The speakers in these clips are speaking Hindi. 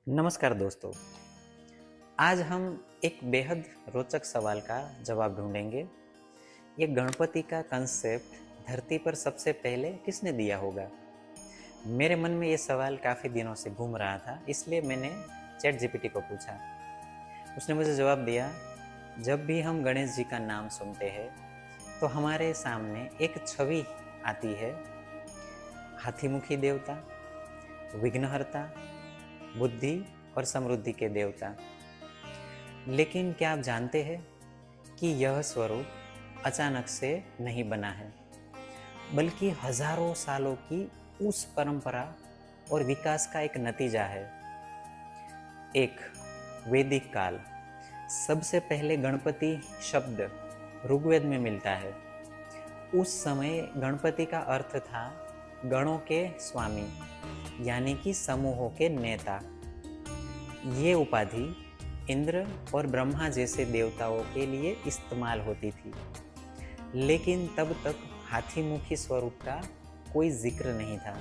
नमस्कार दोस्तों। आज हम एक बेहद रोचक सवाल का जवाब ढूंढेंगे। ये गणपति का कंसेप्ट धरती पर सबसे पहले किसने दिया होगा? मेरे मन में ये सवाल काफ़ी दिनों से घूम रहा था, इसलिए मैंने चैट जीपीटी को पूछा। उसने मुझे जवाब दिया, जब भी हम गणेश जी का नाम सुनते हैं तो हमारे सामने एक छवि आती है, हाथीमुखी देवता, विघ्नहर्ता, बुद्धि और समृद्धि के देवता। लेकिन क्या आप जानते हैं कि यह स्वरूप अचानक से नहीं बना है, बल्कि हजारों सालों की उस परंपरा और विकास का एक नतीजा है। एक वैदिक काल, सबसे पहले गणपति शब्द ऋग्वेद में मिलता है। उस समय गणपति का अर्थ था गणों के स्वामी, यानी कि समूहों के नेता। ये उपाधि इंद्र और ब्रह्मा जैसे देवताओं के लिए इस्तेमाल होती थी, लेकिन तब तक हाथीमुखी स्वरूप का कोई जिक्र नहीं था।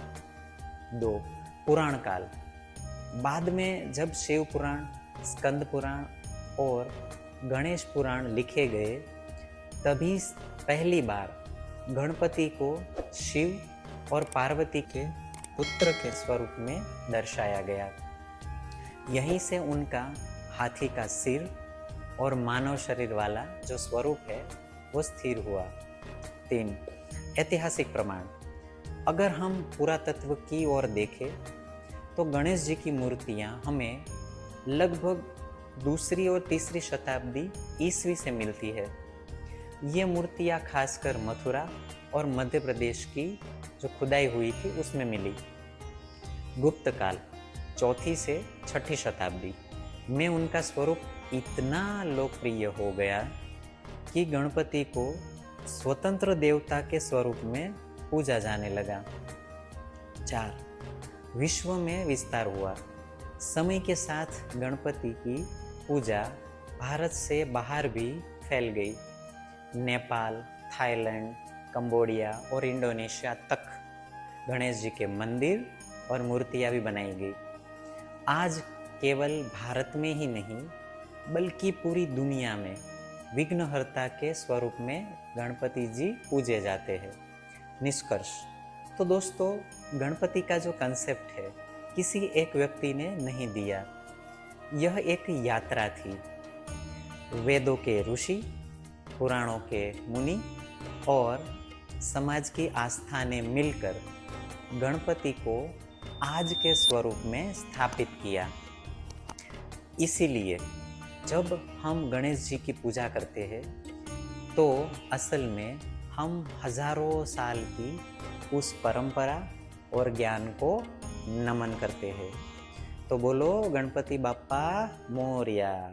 2 पुराण काल, बाद में जब शिव पुराण, स्कंद पुराण और गणेश पुराण लिखे गए, तभी पहली बार गणपति को शिव और पार्वती के पुत्र के स्वरूप में दर्शाया गया। यहीं से उनका हाथी का सिर और मानव शरीर वाला जो स्वरूप है वो स्थिर हुआ। 3 ऐतिहासिक प्रमाण, अगर हम पुरातत्व की ओर देखें तो गणेश जी की मूर्तियां हमें लगभग 2री और 3री शताब्दी ईस्वी से मिलती है। ये मूर्तियां खासकर मथुरा और मध्य प्रदेश की जो खुदाई हुई थी उसमें मिली। गुप्त काल, 4ठी से 6ठी शताब्दी में उनका स्वरूप इतना लोकप्रिय हो गया कि गणपति को स्वतंत्र देवता के स्वरूप में पूजा जाने लगा। 4 विश्व में विस्तार हुआ। समय के साथ गणपति की पूजा भारत से बाहर भी फैल गई। नेपाल, थाईलैंड, कंबोडिया और इंडोनेशिया तक गणेश जी के मंदिर और मूर्तियां भी बनाई गई। आज केवल भारत में ही नहीं, बल्कि पूरी दुनिया में विघ्नहर्ता के स्वरूप में गणपति जी पूजे जाते हैं। निष्कर्ष, तो दोस्तों, गणपति का जो कंसेप्ट है किसी एक व्यक्ति ने नहीं दिया। यह एक यात्रा थी। वेदों के ऋषि, पुराणों के मुनि और समाज की आस्था ने मिलकर गणपति को आज के स्वरूप में स्थापित किया। इसीलिए जब हम गणेश जी की पूजा करते हैं तो असल में हम हजारों साल की उस परंपरा और ज्ञान को नमन करते हैं। तो बोलो गणपति बाप्पा मोरया।